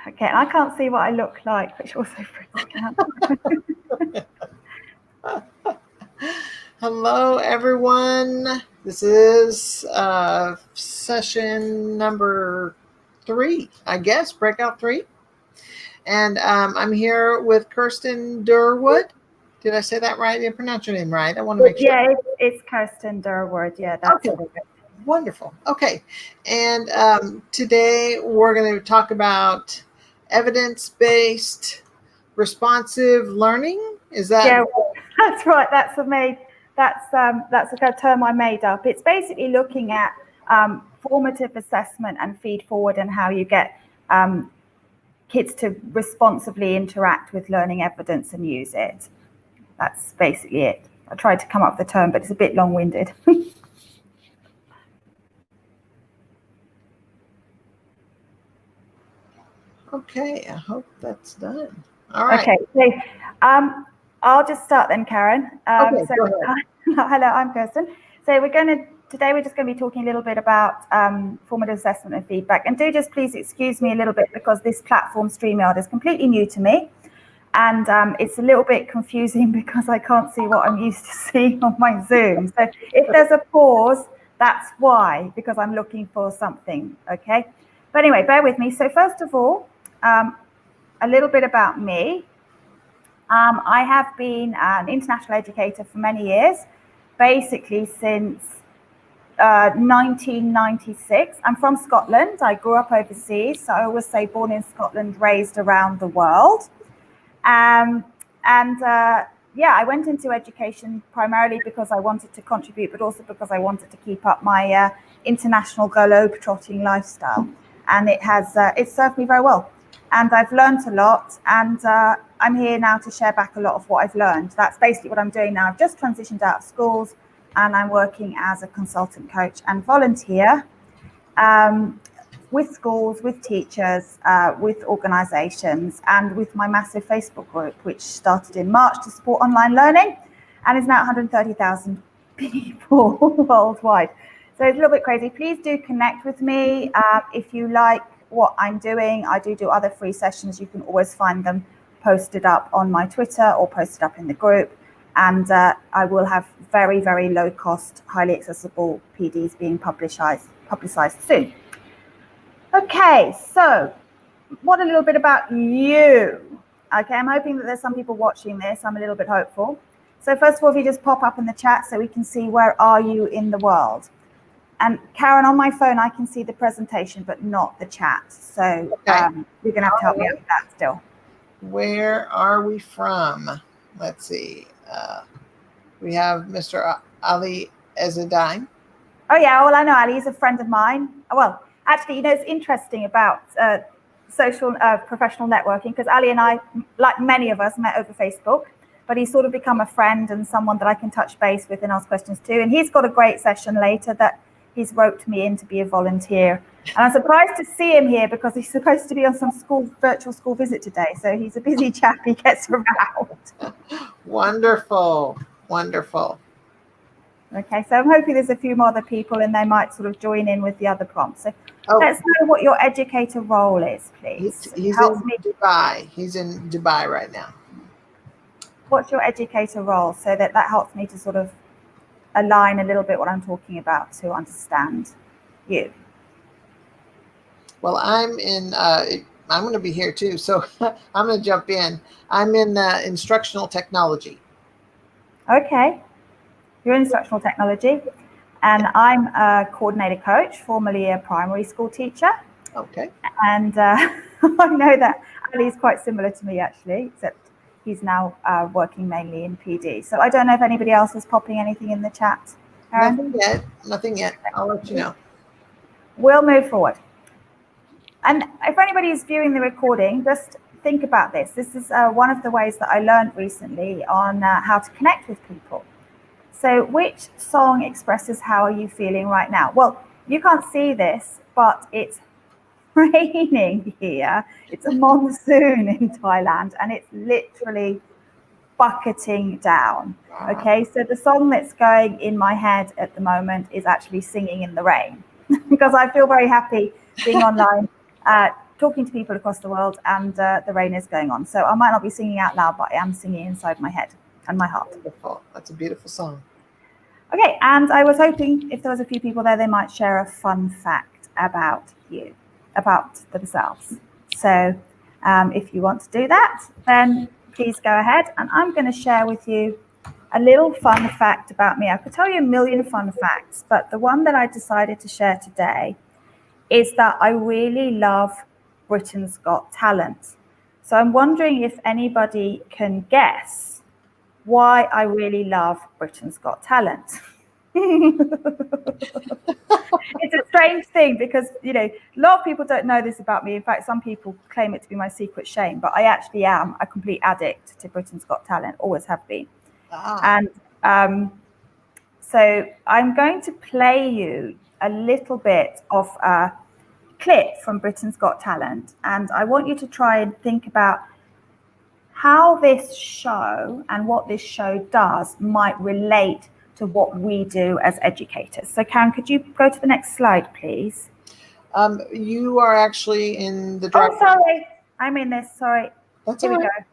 Okay, and I can't see what I look like, which also freaks me out. Hello, everyone. This is session number 3, I guess, breakout 3. And I'm here with Kirsten Durward. Did I say that right? I didn't pronounce your name right. I want to make sure. Yeah, it's Kirsten Durward. Yeah, that's okay. Wonderful. Okay. And today we're going to talk about evidence-based responsive learning. Is that? Yeah, that's right. That's a term I made up. It's basically looking at formative assessment and feed forward and how you get kids to responsibly interact with learning evidence and use it. That's basically it. I tried to come up with the term, but it's a bit long-winded. Okay, I hope that's done. All right. Okay, so I'll just start then, Karen. Okay, go ahead. Hello, I'm Kirsten. So today we're just going to be talking a little bit about formative assessment and feedback. And do just please excuse me a little bit because this platform, StreamYard, is completely new to me. And it's a little bit confusing because I can't see what I'm used to seeing on my Zoom. So if there's a pause, that's why, because I'm looking for something, okay? But anyway, bear with me. So first of all, a little bit about me. I have been an international educator for many years, basically since 1996. I'm from Scotland. I grew up overseas. So I always say born in Scotland, raised around the world. Yeah, I went into education primarily because I wanted to contribute, but also because I wanted to keep up my international globe-trotting lifestyle. And it's served me very well. And I've learned a lot, and I'm here now to share back a lot of what I've learned. That's basically what I'm doing now. I've just transitioned out of schools, and I'm working as a consultant coach and volunteer with schools, with teachers, with organizations, and with my massive Facebook group, which started in March to support online learning and is now 130,000 people worldwide. So it's a little bit crazy. Please do connect with me if you like what I'm doing. I do other free sessions. You can always find them posted up on my Twitter or posted up in the group. And I will have very, very low cost, highly accessible PDs being publicized soon. Okay, so what a little bit about you. Okay, I'm hoping that there's some people watching this. I'm a little bit hopeful. So first of all, if you just pop up in the chat so we can see where are you in the world. And Karen, on my phone, I can see the presentation, but not the chat. So okay. You're going to have to help me out with that still. Where are we from? Let's see. We have Mr. Ali Ezadine. Oh, yeah. Well, I know Ali. He's a friend of mine. Well, actually, it's interesting about social professional networking because Ali and I, like many of us, met over Facebook. But he's sort of become a friend and someone that I can touch base with and ask questions to. And he's got a great session later that he's roped me in to be a volunteer. And I'm surprised to see him here because he's supposed to be on some virtual school visit today. So he's a busy chap. He gets around. Wonderful. Wonderful. Okay, so I'm hoping there's a few more other people and they might sort of join in with the other prompts. So let's know what your educator role is, please. He's in Dubai. He's in Dubai right now. What's your educator role? So that helps me to sort of align a little bit what I'm talking about to understand you. Well, I'm going to be here too, so I'm going to jump in. I'm in instructional technology. Okay, you're in instructional technology, and I'm a coordinator coach, formerly a primary school teacher. Okay. And I know that Ali's quite similar to me actually, except he's now working mainly in PD. So I don't know if anybody else is popping anything in the chat. Nothing yet. Nothing yet. I'll let you know. We'll move forward. And if anybody is viewing the recording, just think about this. This is one of the ways that I learned recently on how to connect with people. So which song expresses how are you feeling right now? Well, you can't see this, but it's raining here. It's a monsoon in Thailand and it's literally bucketing down. Okay, so the song that's going in my head at the moment is actually Singing in the Rain because I feel very happy being online talking to people across the world, and the rain is going on. So I might not be singing out loud, but I am singing inside my head and my heart. Wonderful. That's a beautiful song. Okay, and I was hoping if there was a few people there, they might share a fun fact about you, about themselves. So if you want to do that, then please go ahead. And I'm going to share with you a little fun fact about me. I could tell you a million fun facts, but the one that I decided to share today is that I really love Britain's Got Talent. So I'm wondering if anybody can guess why I really love Britain's Got Talent. It's a strange thing because, you know, a lot of people don't know this about me. In fact, some people claim it to be my secret shame, but I actually am a complete addict to Britain's Got Talent, always have been. And so I'm going to play you a little bit of a clip from Britain's Got Talent, and I want you to try and think about how this show and what this show does might relate to what we do as educators. So Karen, could you go to the next slide, please? You are actually in the Oh, sorry, I'm in this, sorry. That's Here all we right.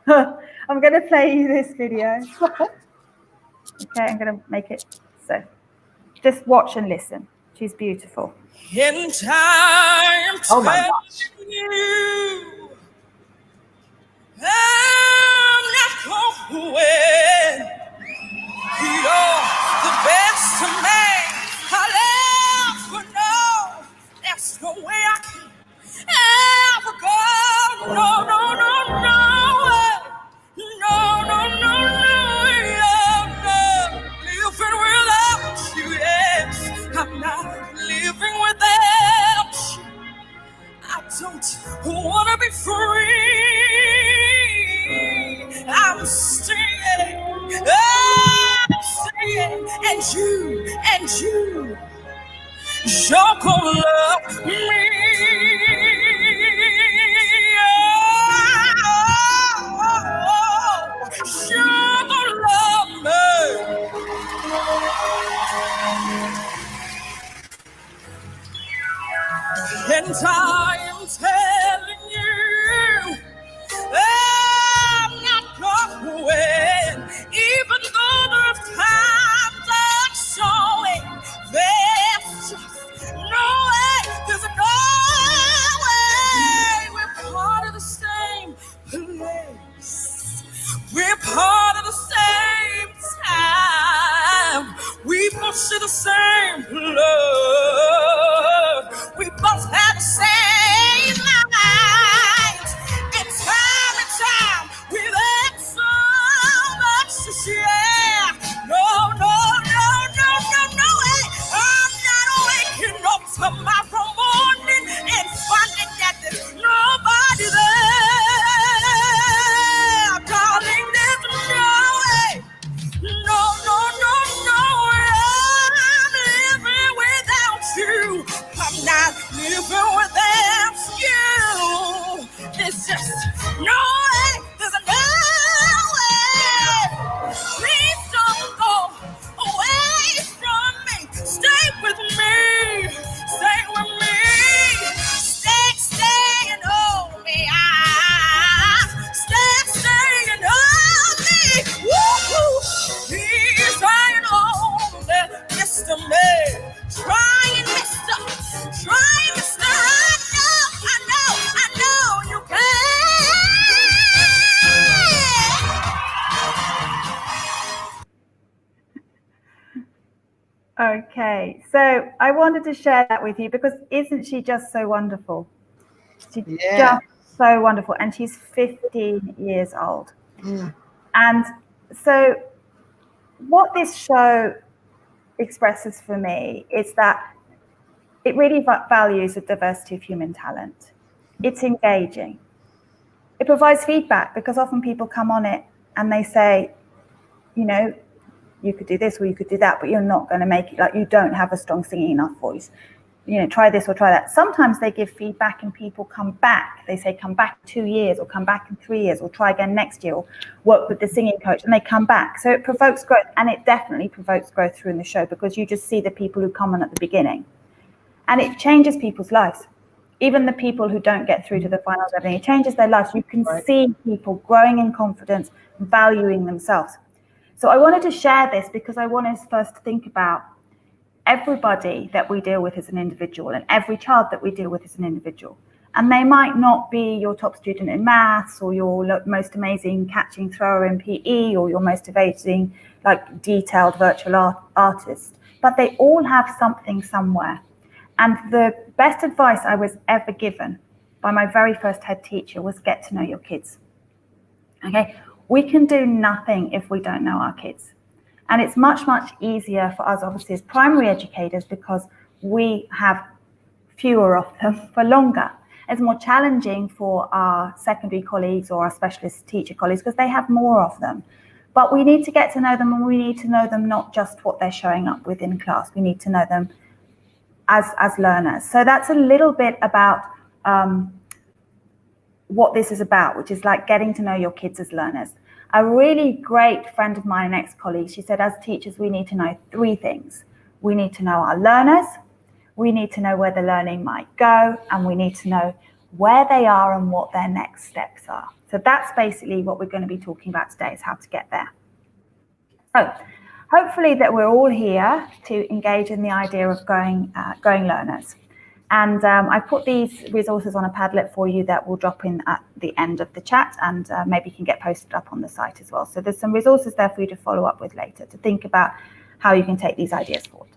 go. I'm going to play you this video. Okay, I'm going to make it so. Just watch and listen. She's beautiful. In time, Oh my gosh. you, I'm not going. You're the best man I'll ever know. There's no way I can ever go. No, no, no, no. No, no, no, no. Living without you, yes. I'm not living without you. I don't want to be free. I'm staying, and you're gonna love me. You're gonna love me. And I am telling you, I'm not going, even though the times are showing. There's just no way, there's no way. We're part of the same place. We're part of the same time. We both share the same blood. We both have the same minds. And time, we've had so much to share. No, no, no, no, no, no way. I'm not waking up tomorrow morning and finding that there's nobody there. Darling, there's no way. No, no, no, no way. I'm living without you. I'm not living without you. There's just no way. There's no way. Please don't go away from me. Stay with me. Stay with me. Stay and hold me. Stay and hold me. Woo-hoo. Please try and hold me, Mr. Man. Try and Mr. I know you can. Okay, so I wanted to share that with you because isn't she just so wonderful? She's just so wonderful, and she's 15 years old. And so what this show expresses for me is that it really values the diversity of human talent. It's engaging. It provides feedback because often people come on it and they say, you know, you could do this or you could do that, but you're not going to make it. Like, you don't have a strong singing enough voice. You know, try this or try that. Sometimes they give feedback and people come back. They say, come back 2 years or come back in 3 years or try again next year or work with the singing coach, and they come back. So it provokes growth, and it definitely provokes growth through in the show because you just see the people who come on at the beginning. And it changes people's lives. even the people who don't get through to the final level, it changes their lives. You can Right. see people growing in confidence, valuing themselves. So I wanted to share this because I want us first to think about everybody that we deal with as an individual and every child that we deal with as an individual. And they might not be your top student in maths or your most amazing catching thrower in PE or your most amazing, like, detailed virtual artist, but they all have something somewhere. And the best advice I was ever given by my very first head teacher was get to know your kids. Okay, we can do nothing if we don't know our kids. And it's much, much easier for us, obviously, as primary educators, because we have fewer of them for longer. It's more challenging for our secondary colleagues or our specialist teacher colleagues because they have more of them. But we need to get to know them, and we need to know them not just what they're showing up with in class. We need to know them as learners. So that's a little bit about what this is about, which is like getting to know your kids as learners. A really great friend of mine, an ex-colleague, she said, as teachers, we need to know three things. We need to know our learners, we need to know where the learning might go, and we need to know where they are and what their next steps are. So that's basically what we're going to be talking about today, is how to get there. So hopefully that we're all here to engage in the idea of growing learners. And I put these resources on a Padlet for you that will drop in at the end of the chat, and maybe can get posted up on the site as well. So there's some resources there for you to follow up with later to think about how you can take these ideas forward.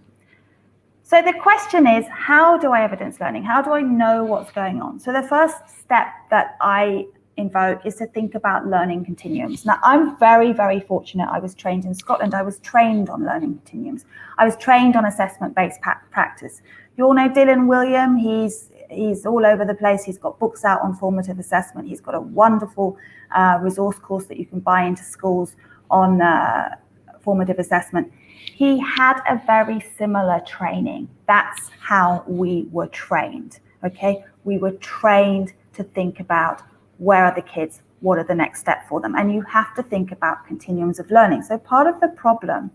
So the question is, how do I evidence learning? How do I know what's going on? So the first step that I invoke is to think about learning continuums. Now, I'm very, very fortunate. I was trained in Scotland. I was trained on learning continuums. I was trained on assessment-based practice. You all know Dylan William. He's all over the place. He's got books out on formative assessment. He's got a wonderful resource course that you can buy into schools on formative assessment. He had a very similar training. That's how we were trained, okay? We were trained to think about where are the kids, what are the next step for them? And you have to think about continuums of learning. So part of the problem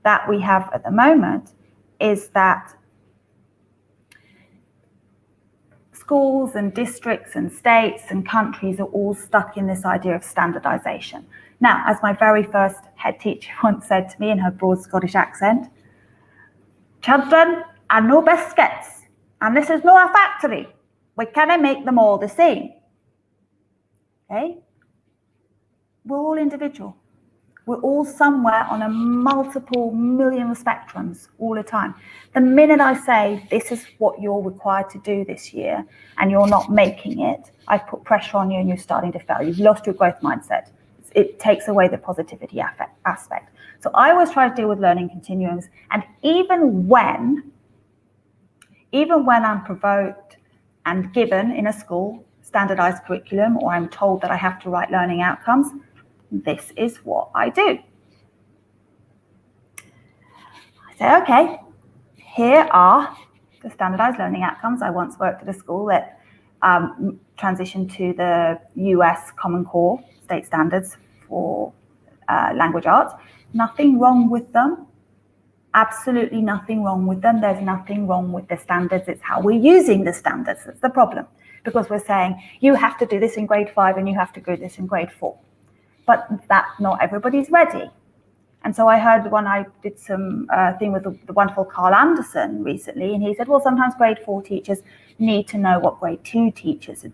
that we have at the moment is that schools and districts and states and countries are all stuck in this idea of standardization. Now, as my very first head teacher once said to me in her broad Scottish accent, children are no biscuits, and this is not a factory. We cannot make them all the same. Okay? We're all individual. We're all somewhere on a multiple million spectrums all the time. The minute I say this is what you're required to do this year and you're not making it, I've put pressure on you and you're starting to fail. You've lost your growth mindset. It takes away the positivity aspect. So I always try to deal with learning continuums. And even when I'm provoked and given in a school standardized curriculum, or I'm told that I have to write learning outcomes, this is what I do. I say, okay, here are the standardized learning outcomes. I once worked at a school that transitioned to the US Common Core state standards for language arts. Nothing wrong with them. Absolutely nothing wrong with them. There's nothing wrong with the standards. It's how we're using the standards that's the problem. Because we're saying, you have to do this in grade 5 and you have to do this in grade 4. But that not everybody's ready. And so I heard when I did some thing with the wonderful Carl Anderson recently, and he said, well, sometimes grade 4 teachers need to know what grade 2 teachers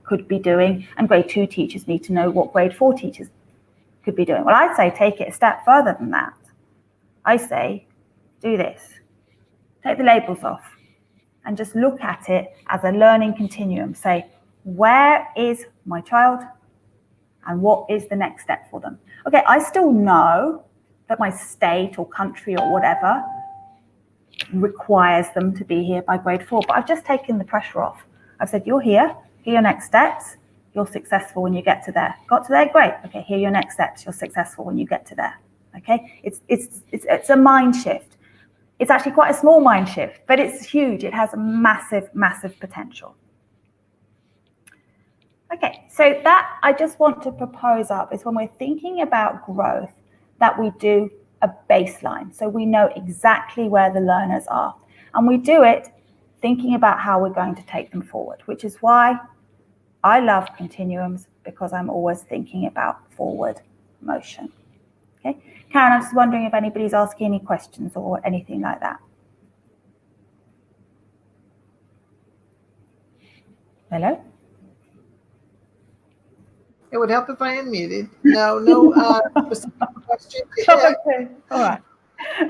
could be doing, and grade 2 teachers need to know what grade 4 teachers could be doing. Well, I'd say take it a step further than that. I say, do this. Take the labels off and just look at it as a learning continuum. Say, where is my child and what is the next step for them? Okay, I still know that my state or country or whatever requires them to be here by grade 4, but I've just taken the pressure off. I've said, you're here are your next steps. You're successful when you get to there. Got to there, great. Okay, here are your next steps. You're successful when you get to there. Okay, it's a mind shift. It's actually quite a small mind shift, but it's huge. It has a massive, massive potential. Okay, so that I just want to propose up is when we're thinking about growth, that we do a baseline. So we know exactly where the learners are. And we do it thinking about how we're going to take them forward, which is why I love Continuums, because I'm always thinking about forward motion. Okay, Karen, I'm just wondering if anybody's asking any questions or anything like that. Hello? It would help if I unmuted. No specific question. Okay, all right.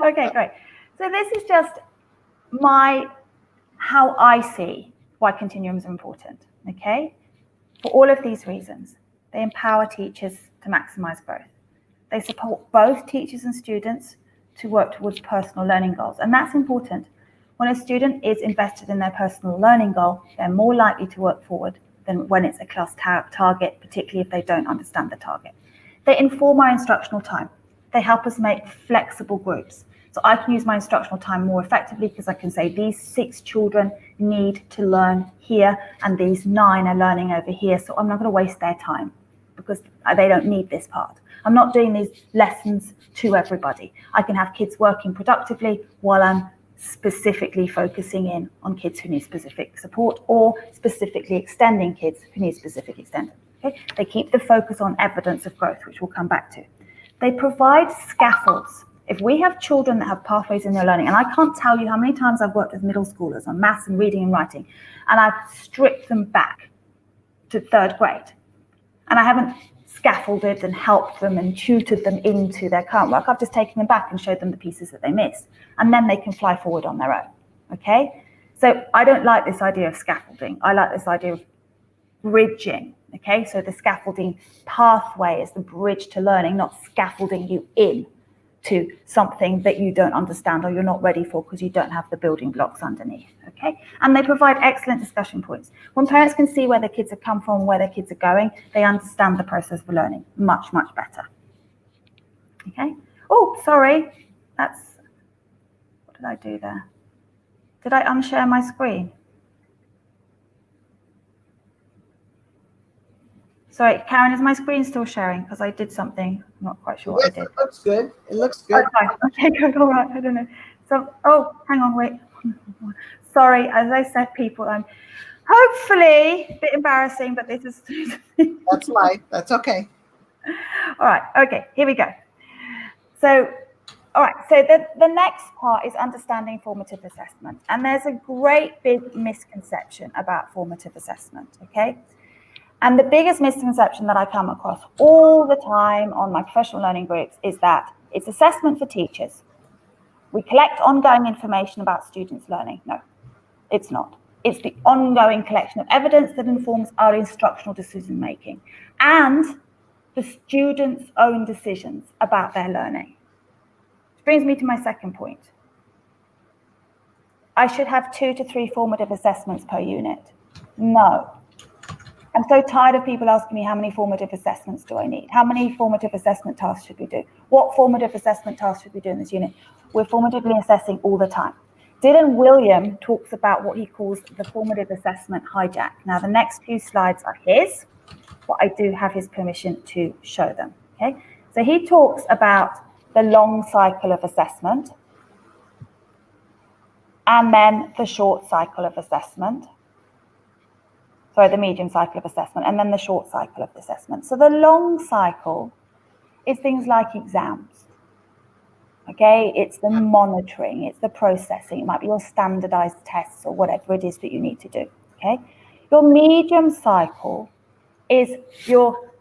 Okay, great. So this is just how I see why Continuums are important, okay? For all of these reasons, they empower teachers to maximize growth. They support both teachers and students to work towards personal learning goals, and that's important. When a student is invested in their personal learning goal, they're more likely to work forward than when it's a class target, particularly if they don't understand the target. They inform our instructional time. They help us make flexible groups. So I can use my instructional time more effectively because I can say these 6 children need to learn here and these 9 are learning over here. So I'm not going to waste their time because they don't need this part. I'm not doing these lessons to everybody. I can have kids working productively while I'm specifically focusing in on kids who need specific support or specifically extending kids who need specific extending. Okay? They keep the focus on evidence of growth, which we'll come back to. They provide scaffolds. If we have children that have pathways in their learning, and I can't tell you how many times I've worked with middle schoolers on maths and reading and writing, and I've stripped them back to 3rd grade, and I haven't scaffolded and helped them and tutored them into their current work. I've just taken them back and showed them the pieces that they missed, and then they can fly forward on their own, okay? So I don't like this idea of scaffolding. I like this idea of bridging, okay? So the scaffolding pathway is the bridge to learning, not scaffolding you in to something that you don't understand or you're not ready for because you don't have the building blocks underneath, okay? And they provide excellent discussion points. When parents can see where their kids have come from, where their kids are going, they understand the process of learning much, much better, okay? Oh, sorry, what did I do there? Did I unshare my screen? Sorry, Karen, is my screen still sharing? Because I did something. I'm not quite sure what I did. It looks good. It looks good. Okay, good. All right. I don't know. So, hang on, wait. Sorry, as I said, people, I'm hopefully a bit embarrassing, but this is. That's life. That's okay. All right. Okay, here we go. So, all right. So the next part is understanding formative assessment. And there's a great big misconception about formative assessment, okay? And the biggest misconception that I come across all the time on my professional learning groups is that it's assessment for teachers. We collect ongoing information about students' learning. No, it's not. It's the ongoing collection of evidence that informs our instructional decision making and the students' own decisions about their learning. Which brings me to my second point. I should have 2 to 3 formative assessments per unit. No. I'm so tired of people asking me how many formative assessments do I need? How many formative assessment tasks should we do? What formative assessment tasks should we do in this unit? We're formatively assessing all the time. Dylan William talks about what he calls the formative assessment hijack. Now, the next few slides are his, but I do have his permission to show them, okay? So he talks about the long cycle of assessment and then the short cycle of assessment. Sorry, the medium cycle of assessment, and then the short cycle of assessment. So the long cycle is things like exams, okay? It's the monitoring, it's the processing. It might be your standardized tests or whatever it is that you need to do, okay? Your medium cycle is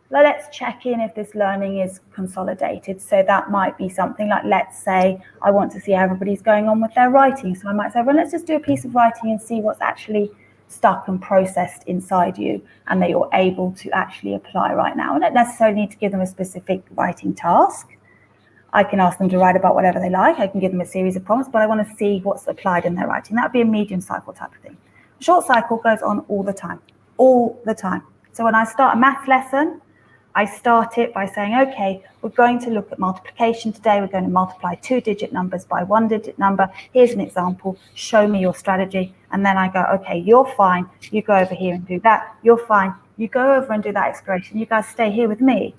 let's check in if this learning is consolidated. So that might be something like, let's say, I want to see how everybody's going on with their writing. So I might say, well, let's just do a piece of writing and see what's actually stuck and processed inside you and that you're able to actually apply right now. I don't necessarily need to give them a specific writing task. I can ask them to write about whatever they like. I can give them a series of prompts, but I want to see what's applied in their writing. That would be a medium cycle type of thing. Short cycle goes on all the time. So when I start a math lesson, I start it by saying, okay, we're going to look at multiplication today. We're going to multiply 2-digit numbers by 1-digit number. Here's an example. Show me your strategy. And then I go, okay, you're fine. You go over here and do that. You're fine. You go over and do that exploration. You guys stay here with me.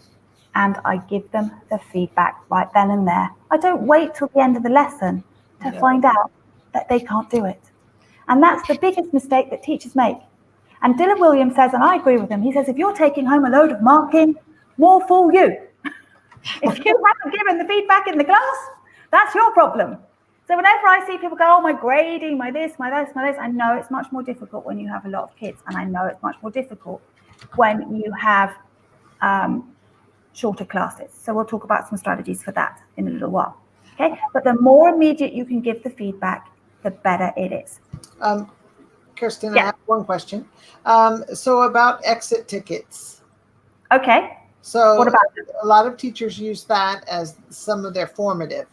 And I give them the feedback right then and there. I don't wait till the end of the lesson to find out that they can't do it. And that's the biggest mistake that teachers make. And Dylan Williams says, and I agree with him, he says, if you're taking home a load of marking, more fool you. If you haven't given the feedback in the class, that's your problem. So whenever I see people go, oh, my grading, my this, my this, my this, I know it's much more difficult when you have a lot of kids. And I know it's much more difficult when you have shorter classes. So we'll talk about some strategies for that in a little while. Okay, but the more immediate you can give the feedback, the better it is. Kirsten, Yeah. I have one question. So about exit tickets. Okay. So What about a lot of teachers use that as some of their formative,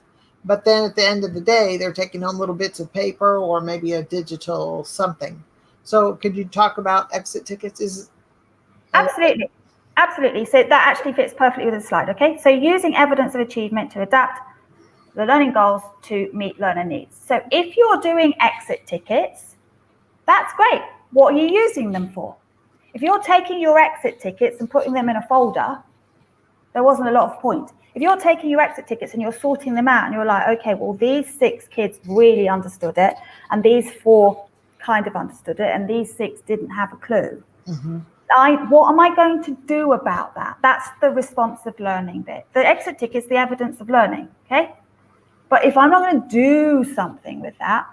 but then at the end of the day, they're taking home little bits of paper or maybe a digital something. So could you talk about exit tickets? Absolutely. Absolutely. So that actually fits perfectly with the slide. Okay. So using evidence of achievement to adapt the learning goals to meet learner needs. So if you're doing exit tickets, that's great. What are you using them for? If you're taking your exit tickets and putting them in a folder, there wasn't a lot of point. If you're taking your exit tickets and you're sorting them out and you're like, okay, well, these 6 kids really understood it and these 4 kind of understood it and these 6 didn't have a clue. Mm-hmm. What am I going to do about that? That's the responsive learning bit. The exit ticket is the evidence of learning, okay? But if I'm not going to do something with that,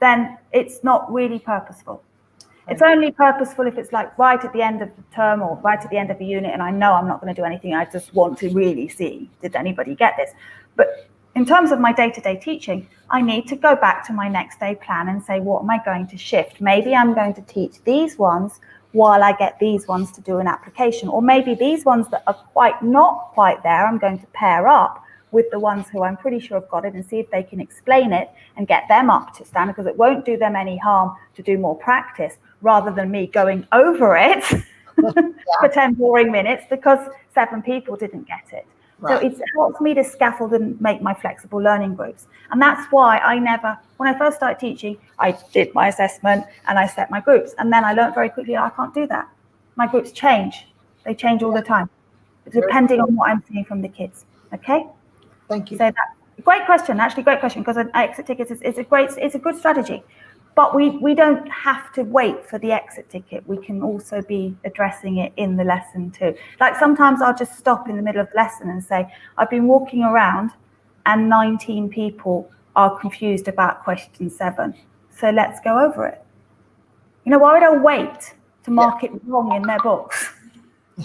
then it's not really purposeful. It's only purposeful if it's like right at the end of the term or right at the end of the unit and I know I'm not going to do anything. I just want to really see, did anybody get this? But in terms of my day-to-day teaching, I need to go back to my next day plan and say, what am I going to shift? Maybe I'm going to teach these ones while I get these ones to do an application. Or maybe these ones that are not quite there, I'm going to pair up with the ones who I'm pretty sure have got it and see if they can explain it and get them up to stand, because it won't do them any harm to do more practice rather than me going over it for 10 boring minutes because 7 people didn't get it. Right. So it helps me to scaffold and make my flexible learning groups. And that's why when I first started teaching, I did my assessment and I set my groups. And then I learned very quickly, I can't do that. My groups change. They change all the time, depending on what I'm seeing from the kids. Okay? Thank you. So that's great question, actually great question, because an exit ticket is it's a good strategy. But we don't have to wait for the exit ticket. We can also be addressing it in the lesson too. Like sometimes I'll just stop in the middle of the lesson and say, I've been walking around and 19 people are confused about question 7. So let's go over it. You know, why would I wait to mark it wrong in their books?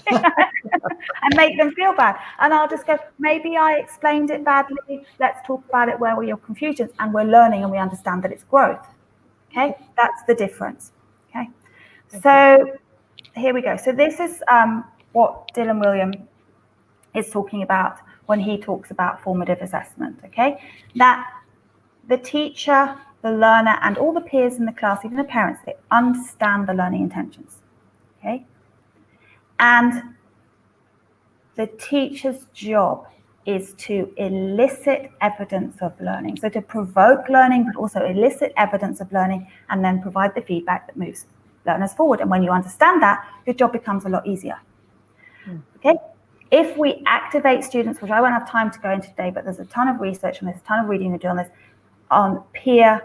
And make them feel bad. And I'll just go, maybe I explained it badly. Let's talk about it where were your confusions, and we're learning and we understand that it's growth. Okay, that's the difference. Okay, so here we go. So this is what Dylan Williams is talking about when he talks about formative assessment. Okay, that the teacher, the learner, and all the peers in the class, even the parents, they understand the learning intentions. Okay, and the teacher's job is to elicit evidence of learning. So to provoke learning, but also elicit evidence of learning and then provide the feedback that moves learners forward. And when you understand that, your job becomes a lot easier. Okay. If we activate students, which I won't have time to go into today, but there's a ton of research and there's a ton of reading to do on this, on peer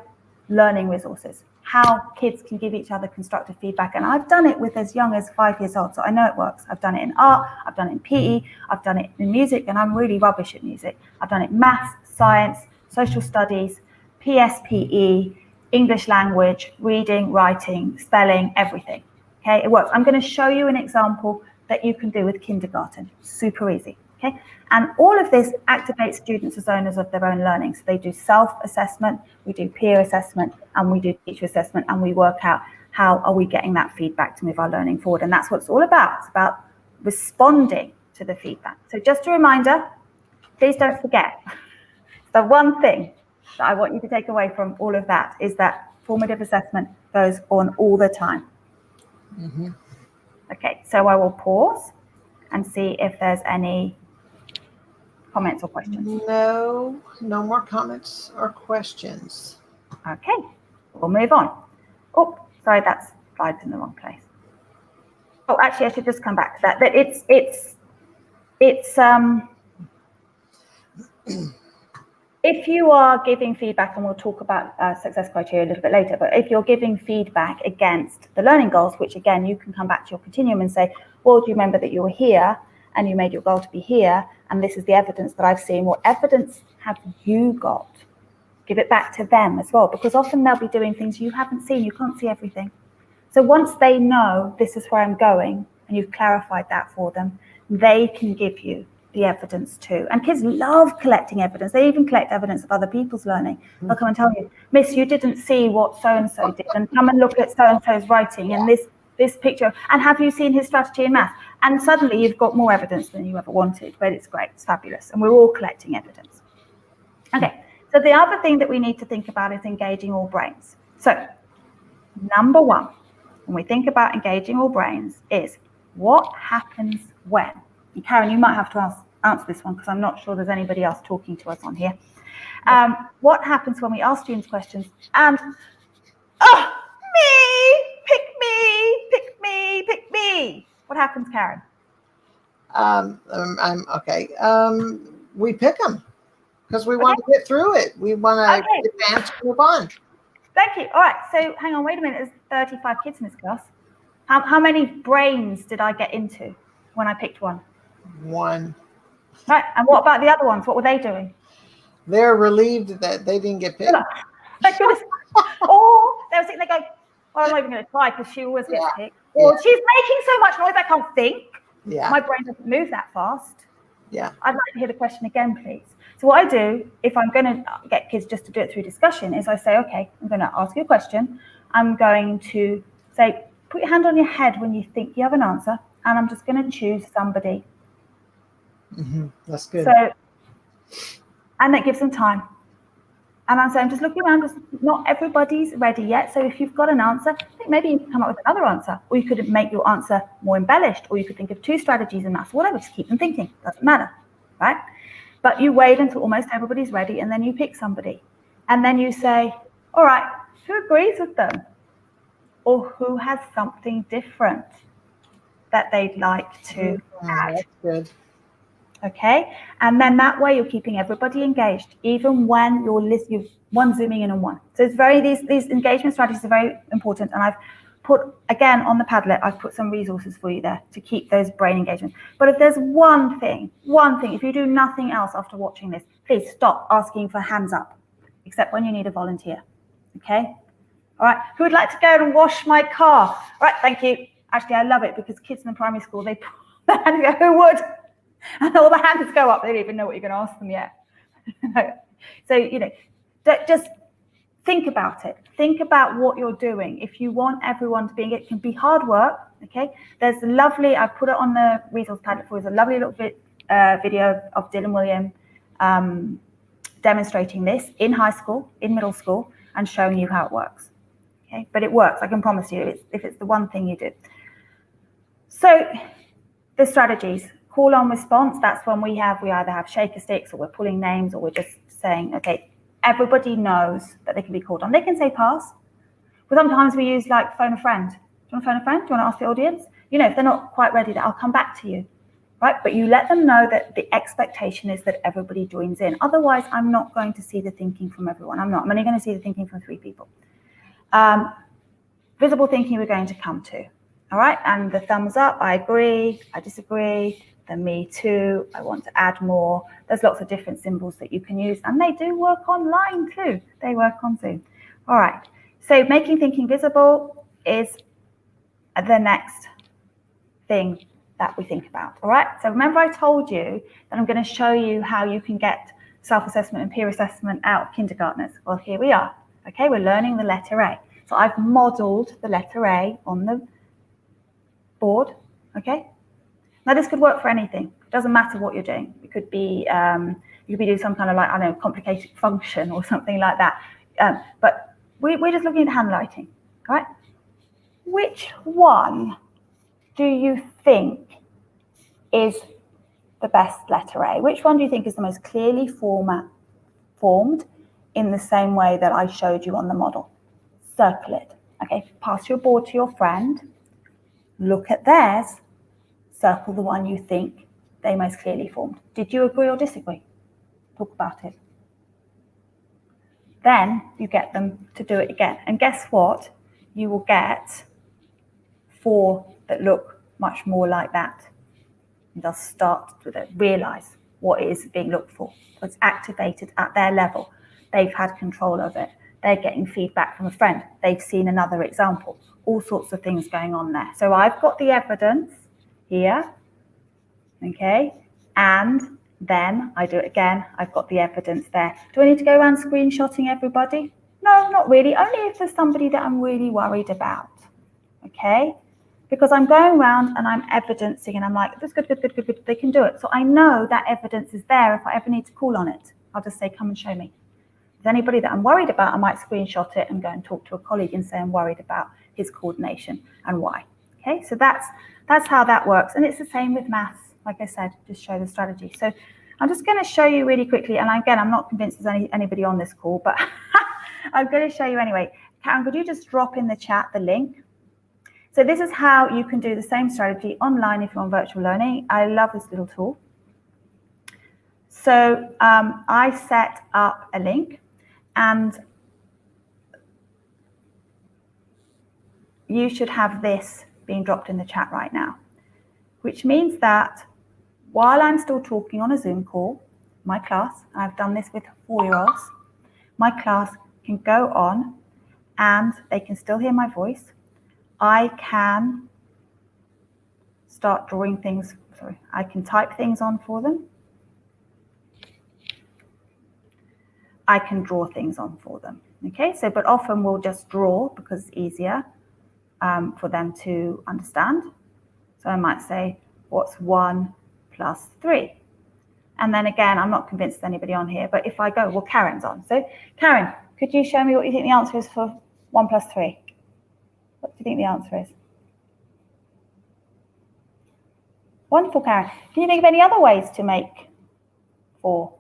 learning resources, how kids can give each other constructive feedback. And I've done it with as young as 5 years old, so I know it works. I've done it in art, I've done it in PE, I've done it in music, and I'm really rubbish at music. I've done it in maths, science, social studies, PSPE, English language, reading, writing, spelling, everything. Okay, it works. I'm going to show you an example that you can do with kindergarten. Super easy. Okay, and all of this activates students as owners of their own learning. So they do self-assessment, we do peer assessment, and we do teacher assessment, and we work out how are we getting that feedback to move our learning forward. And that's what it's all about. It's about responding to the feedback. So just a reminder, please don't forget, the one thing that I want you to take away from all of that is that formative assessment goes on all the time. Mm-hmm. Okay, so I will pause and see if there's any comments or questions. No more comments or questions. Okay, we'll move on. Oh, sorry, that slide's in the wrong place. Oh, actually, I should just come back to that. That if you are giving feedback, and we'll talk about success criteria a little bit later, but if you're giving feedback against the learning goals, which again, you can come back to your continuum and say, well, do you remember that you were here and you made your goal to be here? And this is the evidence that I've seen. What evidence have you got? Give it back to them as well, because often they'll be doing things you haven't seen. You can't see everything. So once they know this is where I'm going, and you've clarified that for them, they can give you the evidence too. And kids love collecting evidence. They even collect evidence of other people's learning. They'll come and tell you, Miss, you didn't see what so-and-so did, and come and look at so-and-so's writing and this picture, and have you seen his strategy in math? And suddenly you've got more evidence than you ever wanted, but it's great, it's fabulous. And we're all collecting evidence. Okay, so the other thing that we need to think about is engaging all brains. So number one, when we think about engaging all brains, is what happens when? And Karen, you might have to answer this one, because I'm not sure there's anybody else talking to us on here. What happens when we ask students questions and, oh, pick me. What happens, Karen? I'm okay. We pick them because we want to get through it. We want to advance and move on. Thank you. All right. So hang on, wait a minute. There's 35 kids in this class. How many brains did I get into when I picked one? One. Right. And what about the other ones? What were they doing? They're relieved that they didn't get picked. Thank goodness. Or they were sitting there going, well, I'm not even going to try because she always gets picked. Or she's making so much noise I can't think. Yeah. My brain doesn't move that fast. Yeah. I'd like to hear the question again, please. So what I do, if I'm going to get kids just to do it through discussion, is I say, okay, I'm going to ask you a question. I'm going to say, put your hand on your head when you think you have an answer, and I'm just going to choose somebody. Mm-hmm. That's good. So, and that gives them time. And I'm saying, just looking around, because not everybody's ready yet. So if you've got an answer, I think maybe you can come up with another answer, or you could make your answer more embellished, or you could think of 2 strategies in maths, whatever, just keep them thinking, doesn't matter, right? But you wait until almost everybody's ready, and then you pick somebody. And then you say, all right, who agrees with them? Or who has something different that they'd like to add? That's good. Okay, and then that way you're keeping everybody engaged, even when you're one zooming in on one. So it's these engagement strategies are very important, and I've put, again, on the Padlet, I've put some resources for you there to keep those brain engagements. But if there's one thing, if you do nothing else after watching this, please stop asking for hands up, except when you need a volunteer. Okay, all right, who would like to go and wash my car? All right, thank you. Actually, I love it because kids in the primary school, they put their hand and go, who would? And all the hands go up. They don't even know what you're going to ask them yet. So, just think about it. Think about what you're doing. If you want everyone to be engaged, it can be hard work. Okay. There's a lovely, I've put it on the resource Padlet for you, a lovely little video of Dylan William demonstrating this in high school, in middle school, and showing you how it works. Okay. But it works. I can promise you, if it's the one thing you do. So the strategies. Call on response, that's when we either have shaker sticks, or we're pulling names, or we're just saying, okay, everybody knows that they can be called on. They can say pass. But sometimes we use like phone a friend. Do you want to phone a friend? Do you want to ask the audience? If they're not quite ready, I'll come back to you, right? But you let them know that the expectation is that everybody joins in. Otherwise, I'm not going to see the thinking from everyone. I'm only going to see the thinking from 3 people. Visible thinking we're going to come to, all right? And the thumbs up, I agree, I disagree. The me too, I want to add more. There's lots of different symbols that you can use, and they do work online too. They work on Zoom. All right, so making thinking visible is the next thing that we think about. All right, so remember I told you that I'm going to show you how you can get self-assessment and peer assessment out of kindergartners. Well, here we are. Okay, we're learning the letter A. So I've modeled the letter A on the board. Okay. Now, this could work for anything. It doesn't matter what you're doing. It could be, you could be doing some kind of complicated function or something like that. But we're just looking at handwriting, all right? Which one do you think is the best letter A? Which one do you think is the most clearly formed in the same way that I showed you on the model? Circle it. Okay, pass your board to your friend. Look at theirs. Circle the one you think they most clearly formed. Did you agree or disagree? Talk about it. Then you get them to do it again. And guess what? You will get 4 that look much more like that. And they'll start to realize what is being looked for. It's activated at their level. They've had control of it. They're getting feedback from a friend. They've seen another example. All sorts of things going on there. So I've got the evidence here, okay? And then I do it again. I've got the evidence there. Do I need to go around screenshotting everybody? No, not really. Only if there's somebody that I'm really worried about, okay? Because I'm going around and I'm evidencing and I'm like, that's good, they can do it. So I know that evidence is there. If I ever need to call on it, I'll just say, come and show me. If there's anybody that I'm worried about, I might screenshot it and go and talk to a colleague and say I'm worried about his coordination and why. Okay, so that's how that works. And it's the same with maths. Like I said, just show the strategy. So I'm just going to show you really quickly. And again, I'm not convinced there's anybody on this call, but I'm going to show you anyway. Karen, could you just drop in the chat the link? So this is how you can do the same strategy online if you're on virtual learning. I love this little tool. So I set up a link, and you should have this being dropped in the chat right now, which means that while I'm still talking on a Zoom call, my class, I've done this with 4-year-olds, my class can go on and they can still hear my voice. I can start drawing things, I can type things on for them. I can draw things on for them, okay? So, but often we'll just draw because it's easier for them to understand. So I might say, what's 1 plus 3? And then again, I'm not convinced there's anybody on here, but if I go, well, Karen's on. So Karen, could you show me what you think the answer is for 1 plus 3? What do you think the answer is? Wonderful, Karen. Can you think of any other ways to make 4?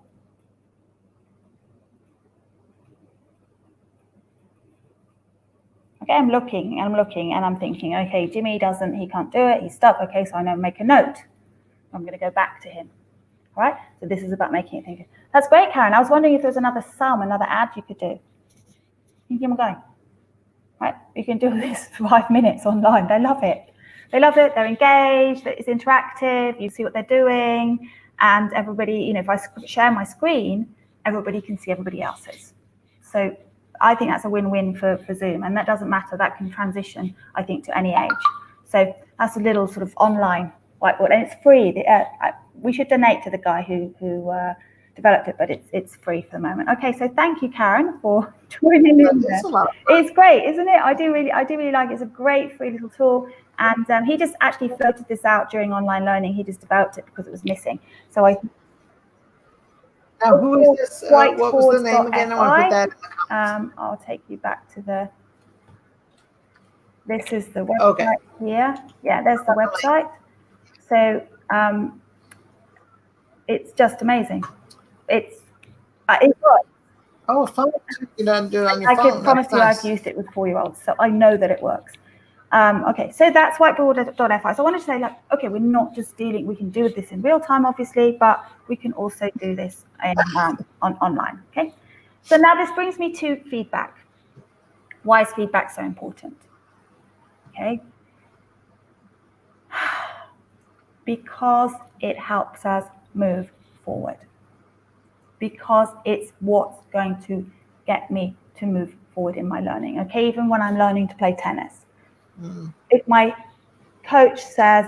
Okay, I'm looking and I'm thinking, okay, Jimmy he can't do it, he's stuck. Okay, so I know make a note. I'm going to go back to him. All right, so this is about making it think. That's great, Karen. I was wondering if there was another sum, another add you could do. You can keep on going. Right, you can do this for 5 minutes online. They love it. They love it. They're engaged. It's interactive. You see what they're doing. And everybody, if I share my screen, everybody can see everybody else's. So I think that's a win-win for Zoom. And that doesn't matter. That can transition, I think, to any age. So that's a little sort of online whiteboard. And it's free. We should donate to the guy who developed it, but it's free for the moment. Okay, so thank you, Karen, for joining in there. It's great, isn't it? I do really like it. It's a great free little tool. And he just actually floated this out during online learning. He just developed it because it was missing. So now, who is this? What was the name again? I want to put that in the comments. I'll take you back to this is the website here. Yeah, there's the website. So it's just amazing. It works. Oh, fun. You don't do it on your phone. I can promise you I've used it with 4-year-olds, so I know that it works. Okay, so that's whiteboard.fi. So I wanted to say, okay, we're not just dealing, we can do this in real time, obviously, but we can also do this online, okay? So now this brings me to feedback. Why is feedback so important? Okay. Because it helps us move forward. Because it's what's going to get me to move forward in my learning. Okay, even when I'm learning to play tennis. If my coach says,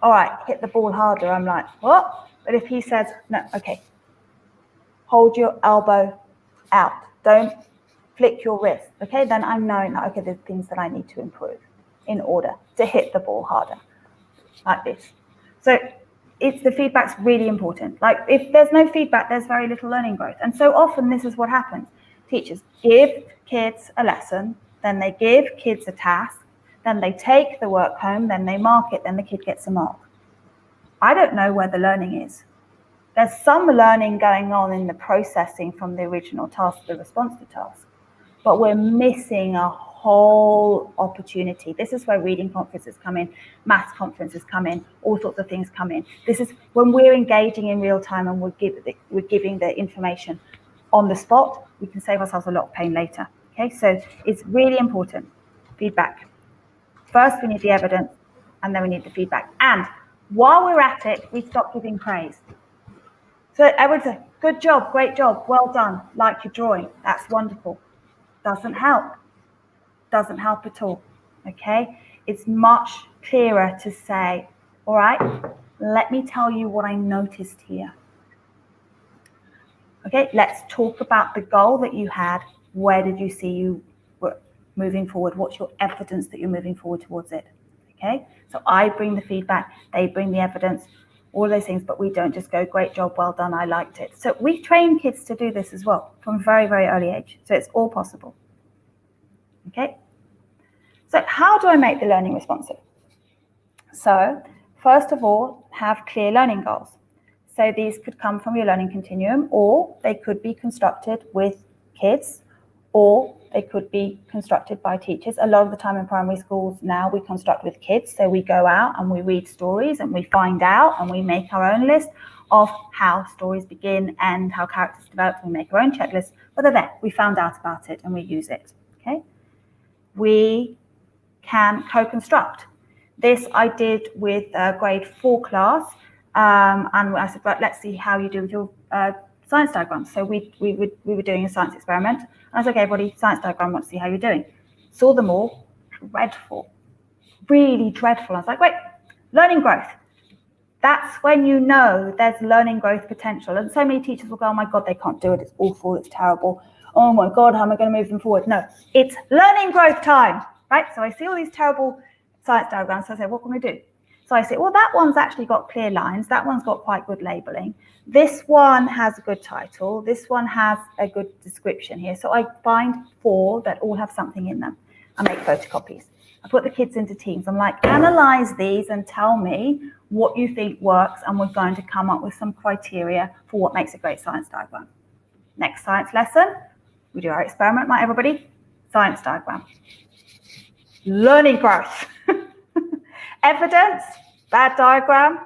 all right, hit the ball harder, I'm like, what? But if he says, no, okay, hold your elbow out, don't flick your wrist, okay, then I'm knowing that, okay, there's things that I need to improve in order to hit the ball harder, like this. So the feedback's really important. Like if there's no feedback, there's very little learning growth. And so often this is what happens. Teachers give kids a lesson, then they give kids a task, then they take the work home, then they mark it, then the kid gets a mark. I don't know where the learning is. There's some learning going on in the processing from the original task to the response to task, but we're missing a whole opportunity. This is where reading conferences come in, maths conferences come in, all sorts of things come in. This is when we're engaging in real time and we're giving the information. on the spot, we can save ourselves a lot of pain later. Okay, so it's really important. Feedback. First, we need the evidence, and then we need the feedback. And while we're at it, we stop giving praise. So I would say, good job, great job, well done, like your drawing, that's wonderful. Doesn't help. Doesn't help at all. Okay, it's much clearer to say, all right, let me tell you what I noticed here. Okay, let's talk about the goal that you had. Where did you see you were moving forward? What's your evidence that you're moving forward towards it? Okay, so I bring the feedback, they bring the evidence, all those things, but we don't just go, great job, well done, I liked it. So we train kids to do this as well from a very, very early age. So it's all possible. Okay, so how do I make the learning responsive? So first of all, have clear learning goals. So these could come from your learning continuum, or they could be constructed with kids, or they could be constructed by teachers. A lot of the time in primary schools now we construct with kids. So we go out and we read stories and we find out and we make our own list of how stories begin and how characters develop. We make our own checklist, but they're there. We found out about it and we use it. Okay. We can co-construct. This I did with a grade 4 class. And I said, right, let's see how you do with your science diagram. So we were doing a science experiment. And I said, okay, everybody, science diagram, want to see how you're doing. Saw them all, dreadful, really dreadful. I was like, wait, learning growth. That's when you know there's learning growth potential. And so many teachers will go, oh my God, they can't do it. It's awful, it's terrible. Oh my God, how am I going to move them forward? No, it's learning growth time, right? So I see all these terrible science diagrams. So I say, what can we do? So I say, well, that one's actually got clear lines. That one's got quite good labeling. This one has a good title. This one has a good description here. So I find 4 that all have something in them. I make photocopies. I put the kids into teams. I'm like, analyze these and tell me what you think works. And we're going to come up with some criteria for what makes a great science diagram. Next science lesson, we do our experiment, right, everybody? Science diagram. Learning growth. Evidence, bad diagram,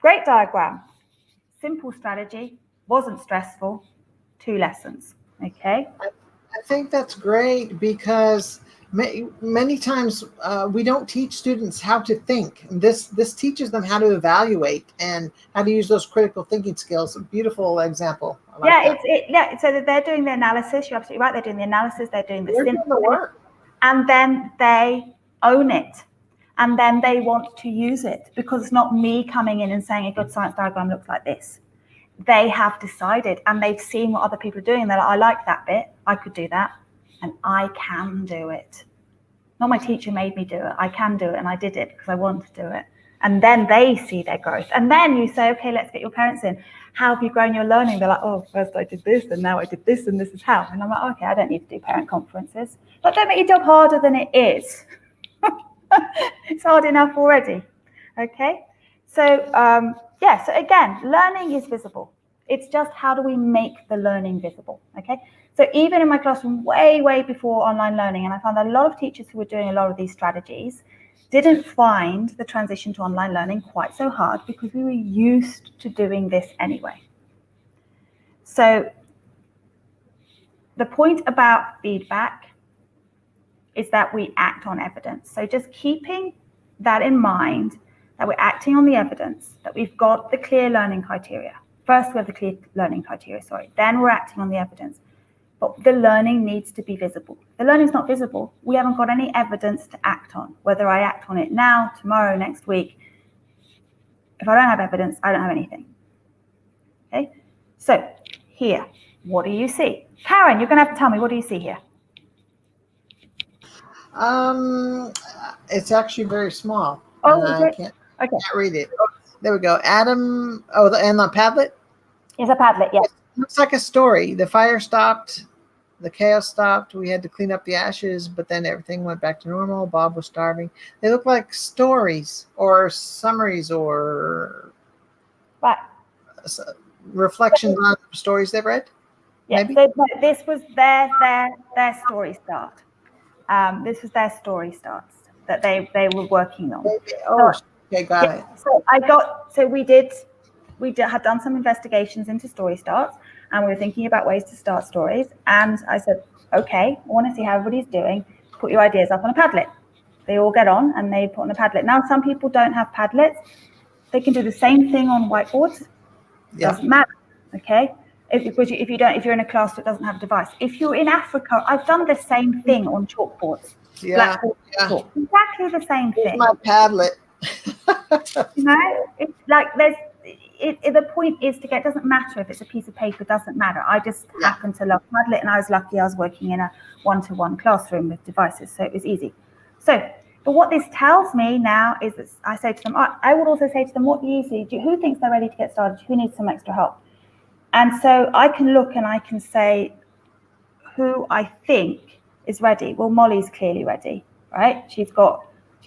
great diagram. Simple strategy, wasn't stressful, 2 lessons, okay? I think that's great because many times we don't teach students how to think. This teaches them how to evaluate and how to use those critical thinking skills. A beautiful example. So that they're doing the analysis. You're absolutely right. They're doing the analysis. They're doing the synthesis, the work, and then they own it. And then they want to use it because it's not me coming in and saying a good science diagram looks like this. They have decided and they've seen what other people are doing. They're like, I like that bit. I could do that. And I can do it. Not my teacher made me do it. I can do it. And I did it because I want to do it. And then they see their growth. And then you say, okay, let's get your parents in. How have you grown your learning? They're like, oh, first I did this and now I did this and this is how. And I'm like, okay, I don't need to do parent conferences. But don't make your job harder than it is. It's hard enough already. Okay, so so again, learning is visible. It's just how do we make the learning visible? Okay, so even in my classroom way before online learning, and I found that a lot of teachers who were doing a lot of these strategies didn't find the transition to online learning quite so hard because we were used to doing this anyway. So the point about feedback is that we act on evidence. So just keeping that in mind, that we're acting on the evidence, that we've got the clear learning criteria. First, we have the clear learning criteria, then we're acting on the evidence. But the learning needs to be visible. If the learning's not visible, we haven't got any evidence to act on. Whether I act on it now, tomorrow, next week, if I don't have evidence, I don't have anything. Okay, so here, what do you see? Karen, you're gonna have to tell me, what do you see here? It's actually very small. Oh, I can't read it. Oh, there we go. Adam. Oh, and the Padlet? It's a Padlet, yes. It looks like a story. The fire stopped. The chaos stopped. We had to clean up the ashes, but then everything went back to normal. Bob was starving. They look like stories or summaries or reflections on stories they've read. Yeah, so this was their story start. This was their story starts that they were working on. Okay, got it. So we had done some investigations into story starts, and we were thinking about ways to start stories. And I said, okay, I want to see how everybody's doing. Put your ideas up on a Padlet. They all get on and they put on a Padlet. Now, some people don't have Padlets. They can do the same thing on whiteboards. Doesn't matter. Okay. If you're in a class that doesn't have a device. If you're in Africa, I've done the same thing on chalkboards. Blackboard, chalk. Exactly the same thing. My Padlet. It's like the point is to get, doesn't matter if it's a piece of paper, doesn't matter. I just happen to love Padlet, and I was lucky I was working in a one-to-one classroom with devices, so it was easy. So, but what this tells me now is that I say to them, I would also say to them, what do you see? Who thinks they're ready to get started? Who needs some extra help? And so I can look and I can say who I think is ready. Well, Molly's clearly ready, right? She's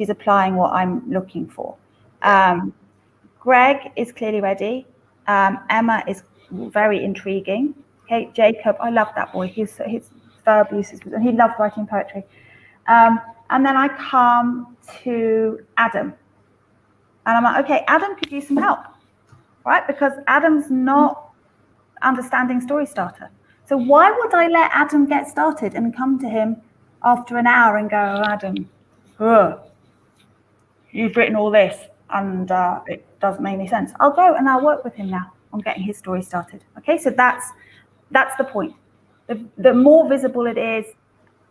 applying what I'm looking for. Greg is clearly ready. Emma is very intriguing. Okay, Jacob, I love that boy. His verb uses, and he loved writing poetry. And then I come to Adam. And I'm like, okay, Adam could use some help, right? Because Adam's not understanding story starter. So why would I let Adam get started and come to him after an hour and go, oh, Adam, you've written all this and it doesn't make any sense. I'll go and I'll work with him now on getting his story started. Okay, so that's the point. The more visible it is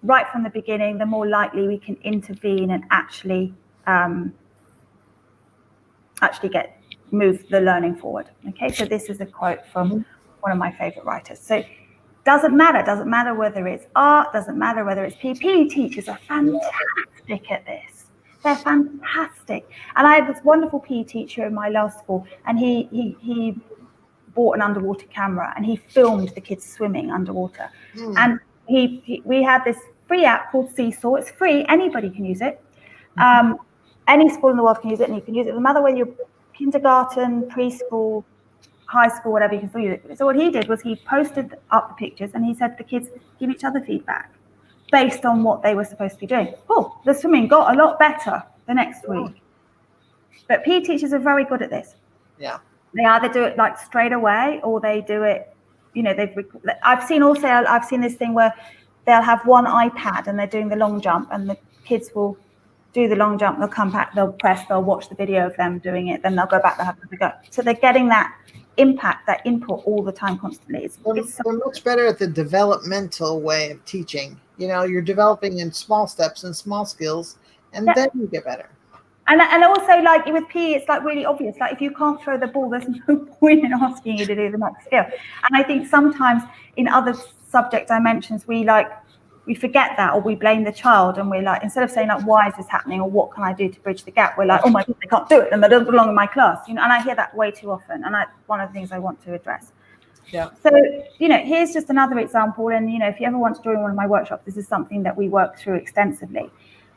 right from the beginning, the more likely we can intervene and actually move the learning forward. Okay, so this is a quote from one of my favorite writers. So doesn't matter whether it's art, doesn't matter whether it's PE. PE teachers are fantastic at this. They're fantastic. And I had this wonderful PE teacher in my last school, and he bought an underwater camera and he filmed the kids swimming underwater. And we had this free app called Seesaw. It's free, anybody can use it. Any school in the world can use it, and you can use it no matter whether you're kindergarten, preschool, high school, whatever, you can still use it. So what he did was he posted up the pictures and he said the kids give each other feedback based on what they were supposed to be doing. Oh, the swimming got a lot better the next week. But PE teachers are very good at this. Yeah. They either do it like straight away or they do it, I've seen this thing where they'll have one iPad and they're doing the long jump, and the kids will do the long jump, they'll come back, they'll watch the video of them doing it, then they'll go back, they'll have to go. So they're getting that impact, that input all the time, constantly. They're much better at the developmental way of teaching. You're developing in small steps and small skills, and then you get better. And also, like with PE, it's like really obvious. Like if you can't throw the ball, there's no point in asking you to do the next skill. And I think sometimes in other subject dimensions, we forget that, or we blame the child, and we're like, instead of saying like, why is this happening, or what can I do to bridge the gap, we're like, oh my God, they can't do it, and they don't belong in my class. And I hear that way too often, and that's one of the things I want to address. Yeah. So, here's just another example, and if you ever want to join one of my workshops, this is something that we work through extensively.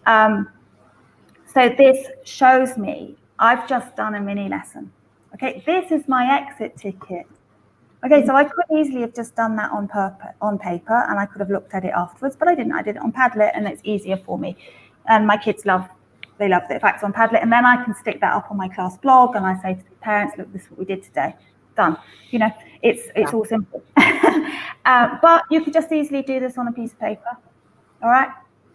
So this shows me I've just done a mini lesson. Okay, this is my exit ticket. Okay, so I could easily have just done that on paper, and I could have looked at it afterwards, but I didn't. I did it on Padlet, and it's easier for me. And my kids love it. In fact, it's on Padlet, and then I can stick that up on my class blog, and I say to the parents, look, this is what we did today. Done. It's all simple. But you could just easily do this on a piece of paper, all right,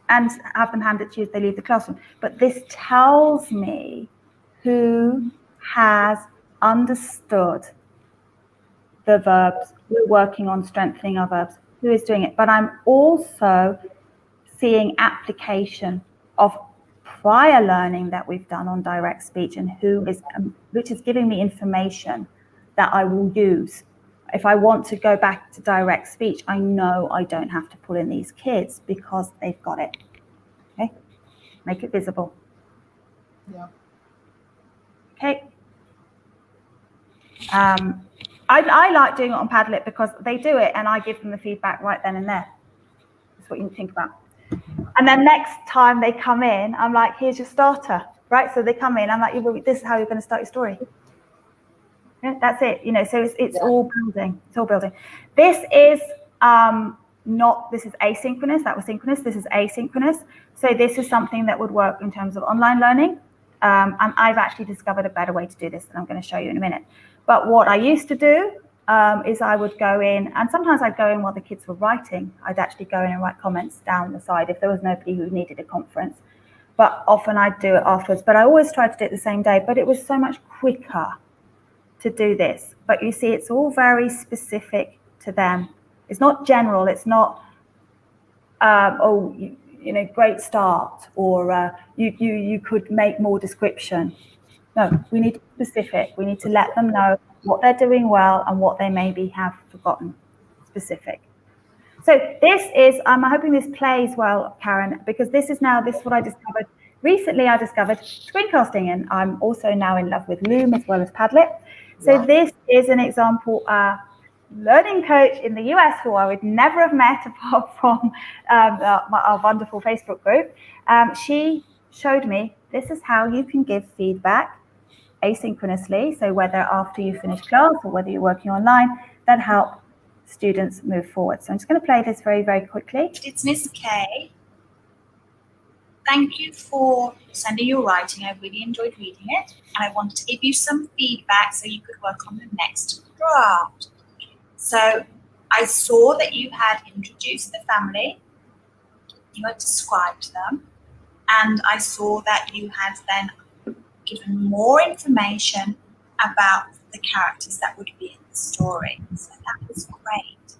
and have them hand it to you as they leave the classroom. But this tells me who has understood the verbs. We're working on strengthening our verbs. Who is doing it? But I'm also seeing application of prior learning that we've done on direct speech, and which is giving me information that I will use. If I want to go back to direct speech, I know I don't have to pull in these kids because they've got it. Okay, make it visible. Yeah. Okay. I like doing it on Padlet because they do it and I give them the feedback right then and there. That's what you think about. And then next time they come in, I'm like, here's your starter, right? So they come in, I'm like, this is how you're going to start your story. Yeah, that's it. So it's all building. It's all building. This is this is asynchronous. That was synchronous. This is asynchronous. So this is something that would work in terms of online learning. And I've actually discovered a better way to do this that I'm going to show you in a minute. But what I used to do is I would go in, and sometimes I'd go in while the kids were writing. I'd actually go in and write comments down the side if there was nobody who needed a conference. But often I'd do it afterwards. But I always tried to do it the same day. But it was so much quicker to do this. But you see, it's all very specific to them. It's not general. It's not, great start, or you could make more description. No, we need to be specific. We need to let them know what they're doing well and what they maybe have forgotten. Specific. So this is, I'm hoping this plays well, Karen, because this is what I discovered. Recently, I discovered screencasting, and I'm also now in love with Loom as well as Padlet. So this is an example, learning coach in the US who I would never have met apart from our wonderful Facebook group. She showed me this is how you can give feedback asynchronously. So whether after you finish class or whether you're working online, that help students move forward. So I'm just going to play this very, very quickly. It's Miss K. Thank you for sending your writing. I really enjoyed reading it. And I wanted to give you some feedback so you could work on the next draft. So I saw that you had introduced the family. You had described them. And I saw that you had then given more information about the characters that would be in the story. So that was great.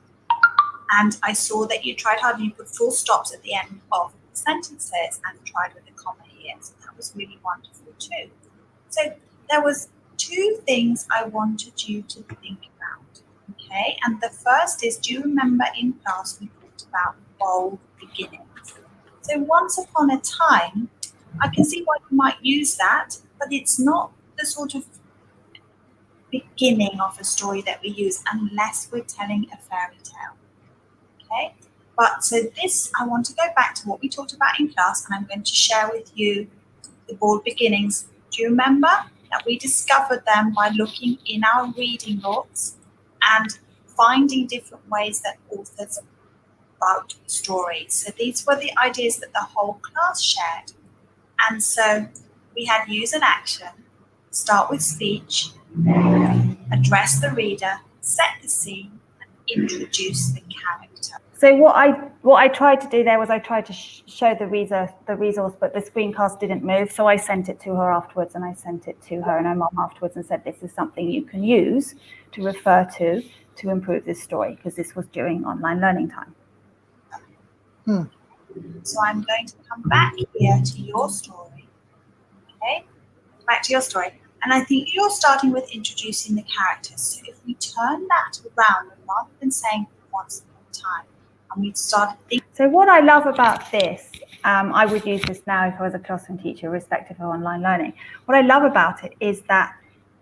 And I saw that you tried hard and you put full stops at the end of sentences and tried with a comma here. So that was really wonderful too. So there was two things I wanted you to think about. Okay, and the first is, do you remember in class we talked about bold beginnings? So once upon a time, I can see why you might use that, but it's not the sort of beginning of a story that we use unless we're telling a fairy tale. Okay, but so this, I want to go back to what we talked about in class, and I'm going to share with you the bold beginnings. Do you remember that we discovered them by looking in our reading books and finding different ways that authors wrote stories? So these were the ideas that the whole class shared. And so we had use an action, start with speech, address the reader, set the scene, and introduce the character. So what I tried to do there was I tried to show the resource, but the screencast didn't move. So I sent it to her afterwards, and I sent it to her and her mom afterwards and said, this is something you can use to refer to improve this story, because this was during online learning time. So I'm going to come back here to your story. Okay, back to your story. And I think you're starting with introducing the characters. So if we turn that around, and rather than saying once upon a time, and we started thinking. So what I love about this, I would use this now if I was a classroom teacher, irrespective of online learning. What I love about it is that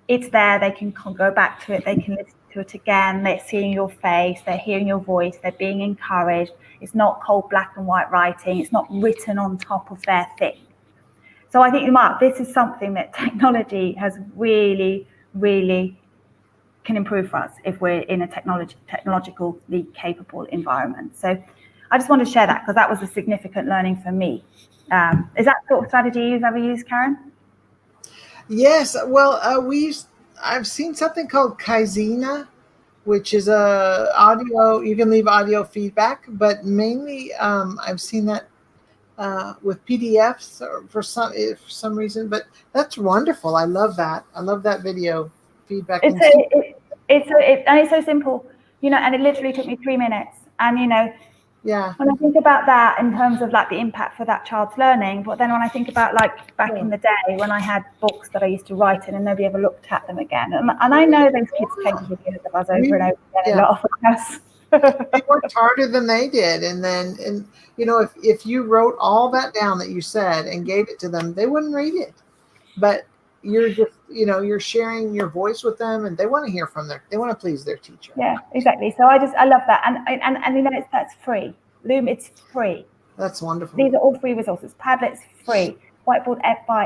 it's there, they can go back to it, they can listen to it again, they're seeing your face, they're hearing your voice, they're being encouraged. It's not cold black and white writing, it's not written on top of their thing. So I think, Mark, this is something that technology has really, really can improve for us if we're in a technologically capable environment. So I just want to share that because that was a significant learning for me. Is that sort of strategy you've ever used, Karen? Yes. Well, I've seen something called Kaizena, which is a audio. You can leave audio feedback, but mainly I've seen that with PDFs for some reason. But that's wonderful. I love that. I love that video feedback. It's so simple, and it literally took me 3 minutes. And yeah. When I think about that in terms of like the impact for that child's learning, but then when I think about like back in the day when I had books that I used to write in and nobody ever looked at them again, and I know those kids came to videos of us over and over again, a lot of us. They worked harder than they did, and if you wrote all that down that you said and gave it to them, they wouldn't read it. But you're just you're sharing your voice with them, and they want to hear from they want to please their teacher. Yeah, exactly. So I love that, and that's free. Loom, it's free. That's wonderful. These are all free resources. Padlet's free. Whiteboard,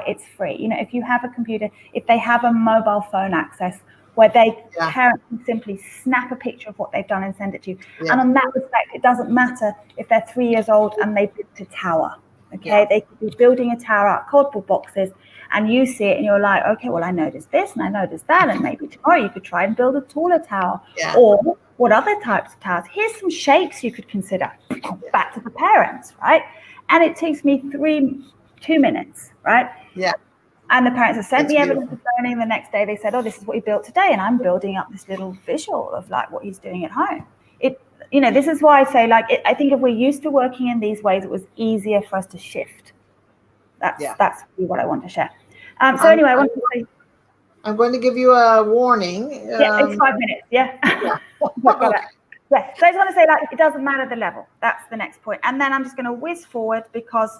it's free. If you have a computer, if they have a mobile phone access where parents can simply snap a picture of what they've done and send it to you. Yeah. And on that respect, it doesn't matter if they're 3 years old and they built a tower. Okay, they could be building a tower out of cardboard boxes, and you see it and you're like, okay, well, I noticed this and I noticed that, and maybe tomorrow you could try and build a taller tower. Yeah. Or what other types of towers? Here's some shapes you could consider. Back to the parents, right? And it takes me 2 minutes, right? Yeah. And the parents have sent That's me evidence beautiful. of learning. The next day they said, oh, this is what he built today. And I'm building up this little visual of like what he's doing at home. This is why I say, like, I think if we're used to working in these ways, it was easier for us to shift. That's really what I want to share. Anyway, I want to say, I'm going to give you a warning. Yeah, it's 5 minutes. Yeah. Okay. Yes. So I just want to say, like, it doesn't matter the level. That's the next point. And then I'm just going to whiz forward because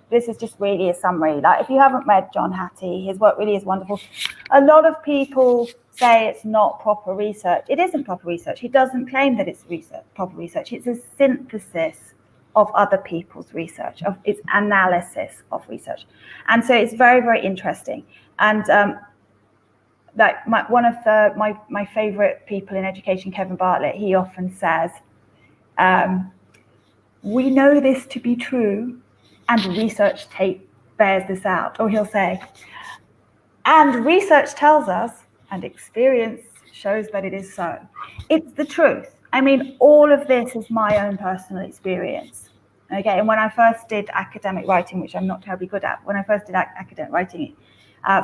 this is just really a summary. Like, if you haven't read John Hattie, his work really is wonderful. A lot of people say it's not proper research. It isn't proper research. He doesn't claim that it's proper research. It's a synthesis of other people's research, of its analysis of research. And so it's very, very interesting. And like one of my favorite people in education, Kevin Bartlett, he often says, we know this to be true, and research bears this out. Or he'll say, and research tells us, and experience shows that it is so. It's the truth. I mean, all of this is my own personal experience. Okay, and when I first did academic writing, which I'm not terribly good at, when I first did academic writing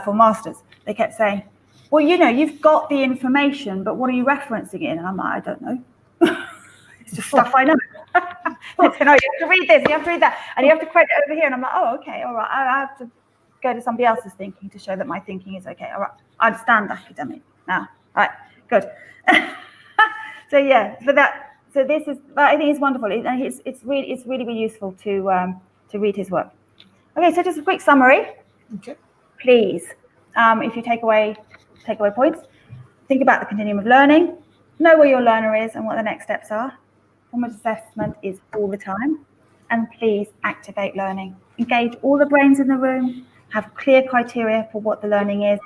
for masters, they kept saying, well, you've got the information, but what are you referencing it in? And I'm like, I don't know. It's just stuff I know. No, you have to read this, you have to read that, and you have to quote it over here. And I'm like, oh, okay, all right. I have to go to somebody else's thinking to show that my thinking is okay. All right, I understand academic now. All right, good. So yeah, so this is, I think it's wonderful. It's really useful to read his work. Okay, so just a quick summary. Okay. Please, if you take away points, think about the continuum of learning, know where your learner is and what the next steps are. Formative assessment is all the time. And please activate learning. Engage all the brains in the room, have clear criteria for what the learning is,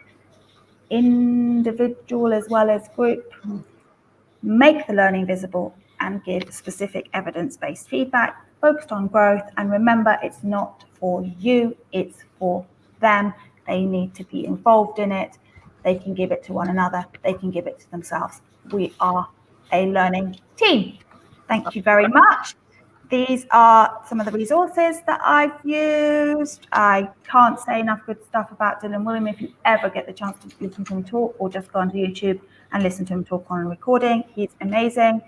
individual as well as group. Make the learning visible and give specific evidence-based feedback focused on growth. And remember, it's not for you, it's for them. They need to be involved in it. They can give it to one another. They can give it to themselves. We are a learning team. Thank you very much. These are some of the resources that I've used. I can't say enough good stuff about Dylan William. If you ever get the chance to listen to him talk, or just go onto YouTube and listen to him talk on a recording, he's amazing.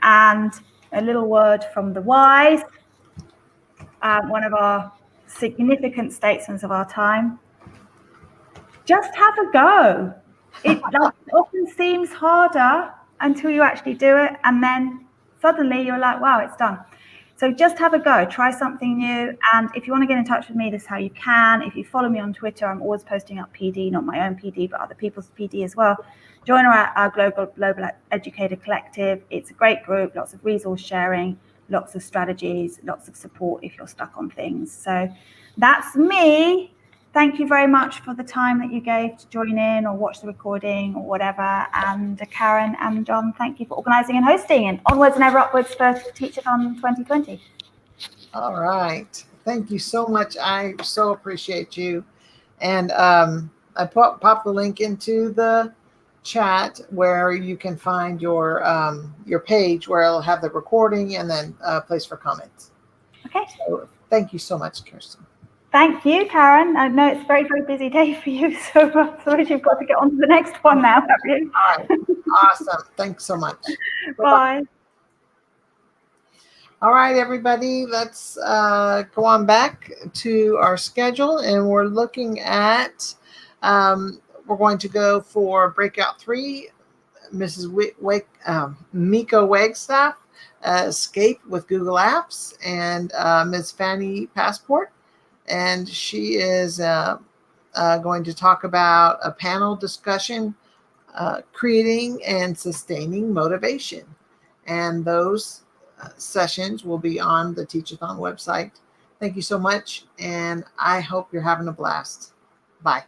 And a little word from the wise, one of our significant statesmen of our time. Just have a go. It often seems harder until you actually do it, and then suddenly you're like, wow, it's done. So just have a go, try something new. And if you want to get in touch with me, this is how you can. If you follow me on Twitter, I'm always posting up PD, not my own PD, but other people's PD as well. Join our global educator collective. It's a great group, lots of resource sharing, lots of strategies, lots of support if you're stuck on things. So that's me. Thank you very much for the time that you gave to join in or watch the recording or whatever. And Karen and John, thank you for organising and hosting. And onwards and ever upwards for Teachathon 2020. All right. Thank you so much. I so appreciate you. And I popped the link into the chat where you can find your page where it'll have the recording and then a place for comments. Okay. So thank you so much, Kirsten. Thank you, Karen. I know it's a very, very busy day for you, so I suppose you've got to get on to the next one now, have you? All right. Awesome. Thanks so much. Bye. All right, everybody, let's go on back to our schedule, and we're looking at, we're going to go for Breakout 3, Mrs. Mika Wagstaff, Escape with Google Apps, and Ms. Fanny Passport. And she is going to talk about a panel discussion, creating and sustaining motivation. And those sessions will be on the Teachathon website. Thank you so much, and I hope you're having a blast. Bye.